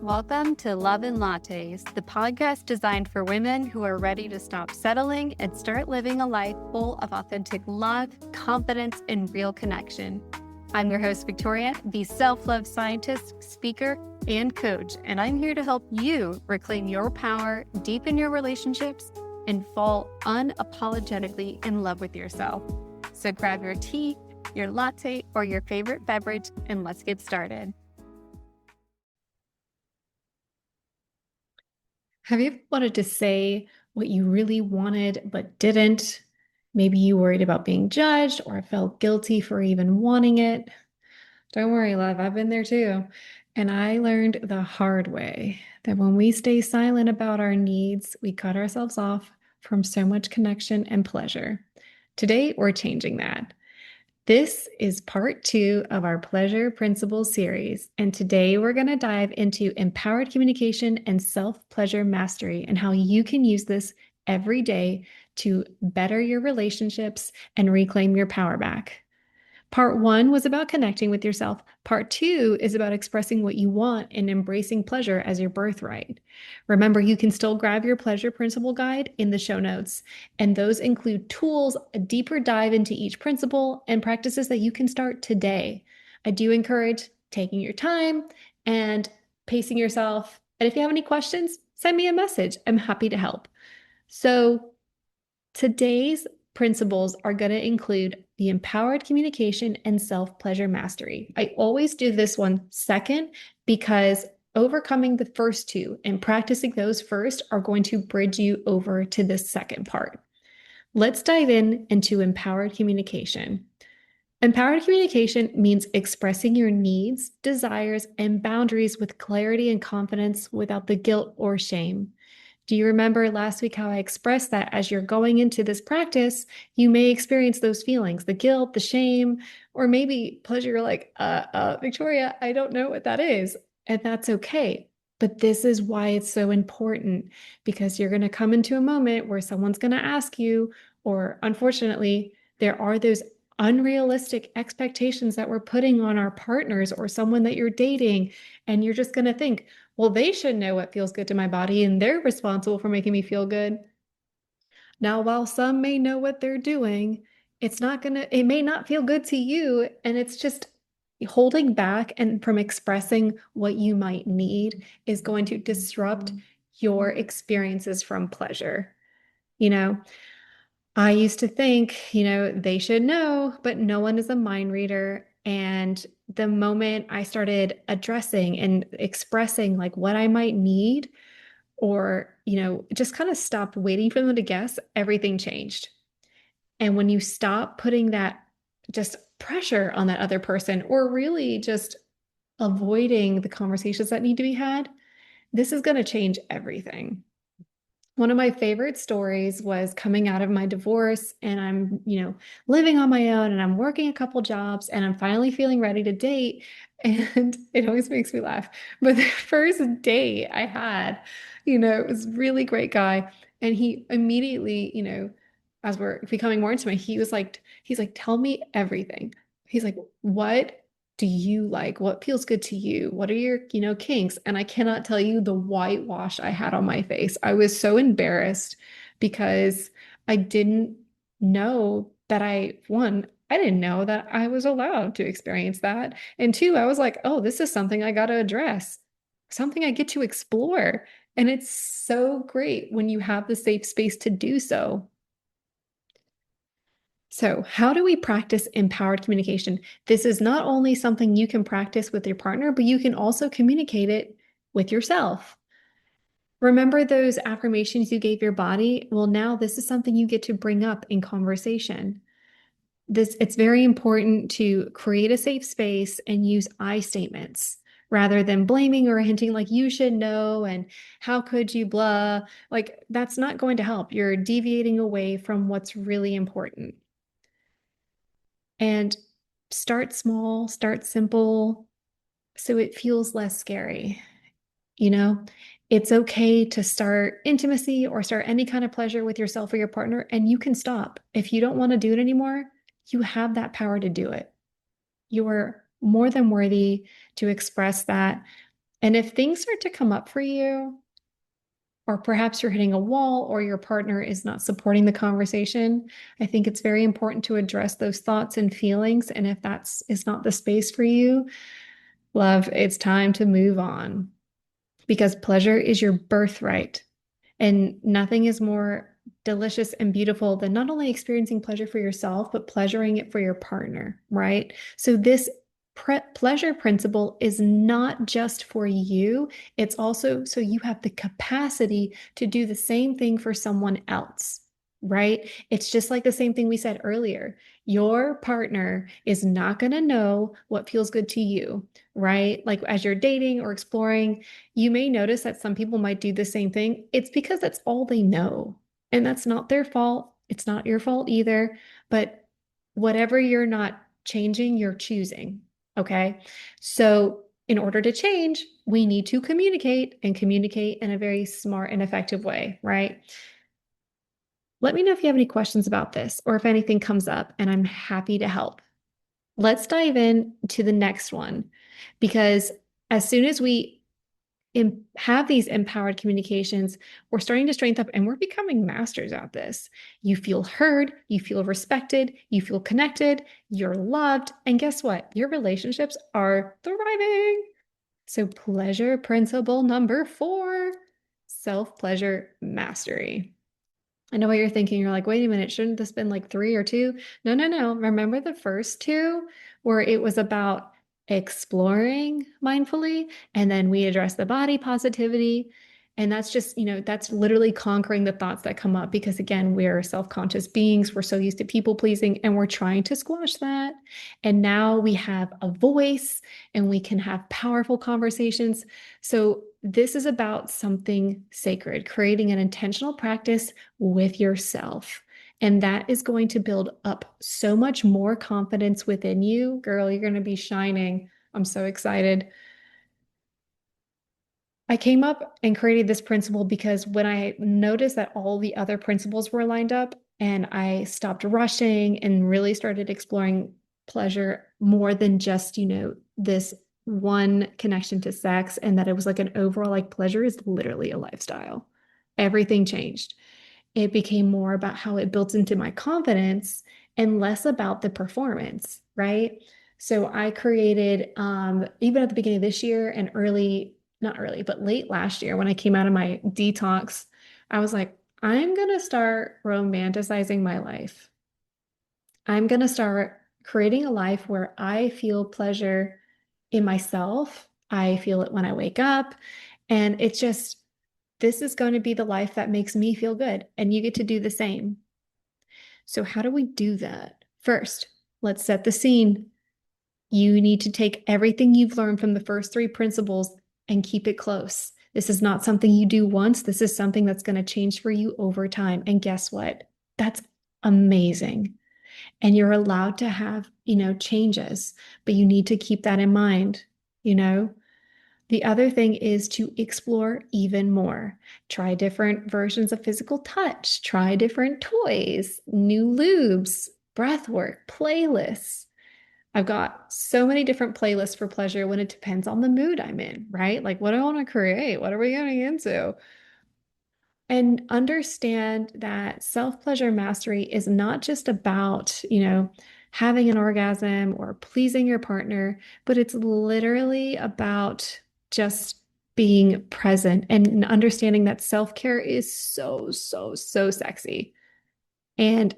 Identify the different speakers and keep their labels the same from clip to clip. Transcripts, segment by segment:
Speaker 1: Welcome to Love and Lattes, the podcast designed for women who are ready to stop settling and start living a life full of authentic love, confidence, and real connection. I'm your host, Victoria, the self-love scientist, speaker, and coach, and I'm here to help you reclaim your power, deepen your relationships, and fall unapologetically in love with yourself. So grab your tea, your latte, or your favorite beverage, and let's get started.
Speaker 2: Have you ever wanted to say what you really wanted but didn't? Maybe you worried about being judged or felt guilty for even wanting it. Don't worry, love, I've been there too. And I learned the hard way that when we stay silent about our needs, we cut ourselves off from so much connection and pleasure. Today, we're changing that. This is part 2 of our Pleasure Principles series, and today we're going to dive into empowered communication and self-pleasure mastery and how you can use this every day to better your relationships and reclaim your power back. Part 1 was about connecting with yourself. Part 2 is about expressing what you want and embracing pleasure as your birthright. Remember, you can still grab your pleasure principle guide in the show notes, and those include tools, a deeper dive into each principle, and practices that you can start today. I do encourage taking your time and pacing yourself. And if you have any questions, send me a message. I'm happy to help. So today's principles are going to include the empowered communication and self-pleasure mastery. I always do this one second because overcoming the first two and practicing those first are going to bridge you over to the second part. Let's dive into empowered communication. Empowered communication means expressing your needs, desires, and boundaries with clarity and confidence without the guilt or shame. Do you remember last week how I expressed that as you're going into this practice, you may experience those feelings, the guilt, the shame, or maybe pleasure. You're like, Victoria, I don't know what that is. And that's okay. But this is why it's so important, because you're going to come into a moment where someone's going to ask you, or unfortunately, there are those unrealistic expectations that we're putting on our partners or someone that you're dating. And you're just going to think, well, they should know what feels good to my body and they're responsible for making me feel good. Now, while some may know what they're doing, it may not feel good to you. And it's just holding back and from expressing what you might need is going to disrupt your experiences from pleasure. You know, I used to think, they should know, but no one is a mind reader. And the moment I started addressing and expressing like what I might need, or, just kind of stopped waiting for them to guess, everything changed. And when you stop putting that just pressure on that other person, or really just avoiding the conversations that need to be had, this is going to change everything. One of my favorite stories was coming out of my divorce, and I'm, living on my own, and I'm working a couple jobs, and I'm finally feeling ready to date. And it always makes me laugh. But the first date I had, it was a really great guy. And he immediately, as we're becoming more intimate, he's like, tell me everything. He's like, what do you like? What feels good to you? What are your, kinks? And I cannot tell you the whitewash I had on my face. I was so embarrassed because I didn't know that I didn't know that I was allowed to experience that. And two, I was like, oh, this is something I got to address, something I get to explore. And it's so great when you have the safe space to do so. So, how do we practice empowered communication? This is not only something you can practice with your partner, but you can also communicate it with yourself. Remember those affirmations you gave your body? Well, now this is something you get to bring up in conversation. It's very important to create a safe space and use I statements rather than blaming or hinting like you should know and how could you blah. Like that's not going to help. You're deviating away from what's really important. And start small, start simple, so it feels less scary. It's okay to start intimacy or start any kind of pleasure with yourself or your partner, and you can stop. If you don't want to do it anymore, you have that power to do it. You are more than worthy to express that. And if things start to come up for you, or perhaps you're hitting a wall or your partner is not supporting the conversation, I think it's very important to address those thoughts and feelings. And if that's is not the space for you, love, it's time to move on because pleasure is your birthright. And nothing is more delicious and beautiful than not only experiencing pleasure for yourself, but pleasuring it for your partner, right? So, this pleasure principle is not just for you, it's also so you have the capacity to do the same thing for someone else. Right? It's just like the same thing we said earlier. Your partner is not going to know what feels good to you, right? Like as you're dating or exploring, you may notice that some people might do the same thing. It's because that's all they know. And that's not their fault. It's not your fault either. But whatever you're not changing, you're choosing. Okay. So, in order to change, we need to communicate and communicate in a very smart and effective way, right? Let me know if you have any questions about this or if anything comes up, and I'm happy to help. Let's dive in to the next one because as soon as we have these empowered communications, we're starting to strengthen up and we're becoming masters at this. You feel heard, you feel respected, you feel connected, you're loved. And guess what? Your relationships are thriving. So, pleasure principle number 4, self pleasure mastery. I know what you're thinking. You're like, wait a minute, shouldn't this been like 3 or 2? No, no, no. Remember the first 2 where it was about exploring mindfully, and then we address the body positivity. And that's just, that's literally conquering the thoughts that come up because, again, we're self-conscious beings. We're so used to people pleasing, and we're trying to squash that. And now we have a voice and we can have powerful conversations. So, this is about something sacred, creating an intentional practice with yourself. And that is going to build up so much more confidence within you. Girl, you're going to be shining. I'm so excited. I came up and created this principle because when I noticed that all the other principles were lined up and I stopped rushing and really started exploring pleasure more than just, this one connection to sex, and that it was like an overall, like, pleasure is literally a lifestyle. Everything changed. It became more about how it built into my confidence and less about the performance, right? So I created, even at the beginning of this year and not early, but late last year when I came out of my detox, I was like, I'm going to start romanticizing my life. I'm going to start creating a life where I feel pleasure in myself. I feel it when I wake up. And it's just, this is going to be the life that makes me feel good. And you get to do the same. So, how do we do that? First, let's set the scene. You need to take everything you've learned from the first 3 principles and keep it close. This is not something you do once. This is something that's going to change for you over time. And guess what? That's amazing. And you're allowed to have, changes, but you need to keep that in mind, you know? The other thing is to explore even more. Try different versions of physical touch, try different toys, new lubes, breath work, playlists. I've got so many different playlists for pleasure when it depends on the mood I'm in, right? Like, what do I want to create? What are we getting into? And understand that self-pleasure mastery is not just about, having an orgasm or pleasing your partner, but it's literally about just being present and understanding that self-care is so, so, so sexy. And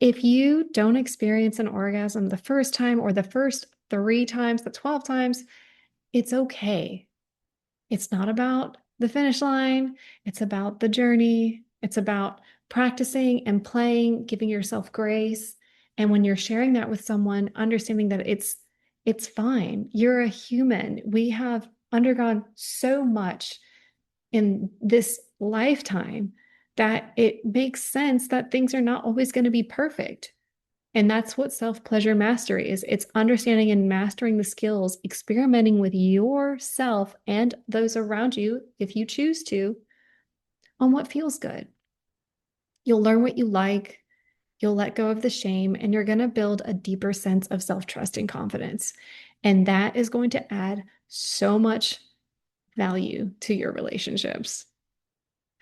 Speaker 2: if you don't experience an orgasm the first time or the first 3 times, the 12 times, it's okay. It's not about the finish line. It's about the journey. It's about practicing and playing, giving yourself grace. And when you're sharing that with someone, understanding that it's fine. You're a human. We have undergone so much in this lifetime that it makes sense that things are not always going to be perfect. And that's what self-pleasure mastery is. It's understanding and mastering the skills, experimenting with yourself and those around you, if you choose to, on what feels good. You'll learn what you like, you'll let go of the shame, and you're going to build a deeper sense of self-trust and confidence. And that is going to add so much value to your relationships.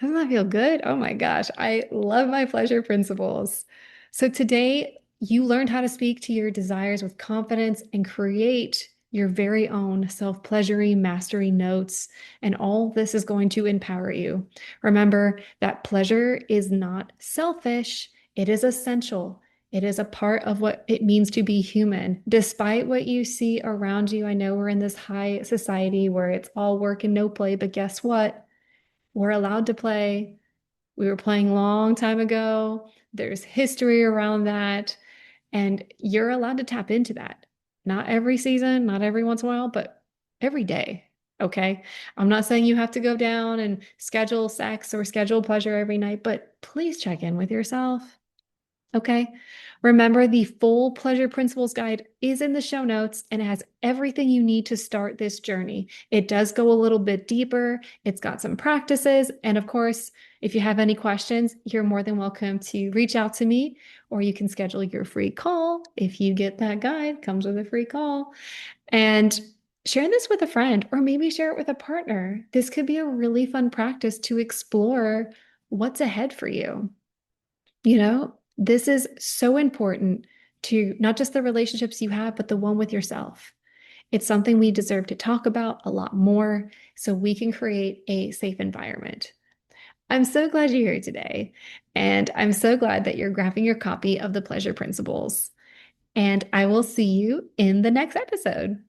Speaker 2: Doesn't that feel good? Oh my gosh, I love my pleasure principles. So today you learned how to speak to your desires with confidence and create your very own self-pleasuring mastery notes. And all this is going to empower you. Remember that pleasure is not selfish, it is essential. It is a part of what it means to be human. Despite what you see around you, I know we're in this high society where it's all work and no play, but guess what? We're allowed to play. We were playing a long time ago. There's history around that. And you're allowed to tap into that. Not every season, not every once in a while, but every day. Okay. I'm not saying you have to go down and schedule sex or schedule pleasure every night, but please check in with yourself. Okay. Remember, the full Pleasure Principles guide is in the show notes and it has everything you need to start this journey. It does go a little bit deeper, it's got some practices. And of course, if you have any questions, you're more than welcome to reach out to me or you can schedule your free call. If you get that guide, comes with a free call. And share this with a friend or maybe share it with a partner. This could be a really fun practice to explore what's ahead for you. This is so important to not just the relationships you have, but the one with yourself. It's something we deserve to talk about a lot more so we can create a safe environment. I'm so glad you're here today. And I'm so glad that you're grabbing your copy of the Pleasure Principles. And I will see you in the next episode.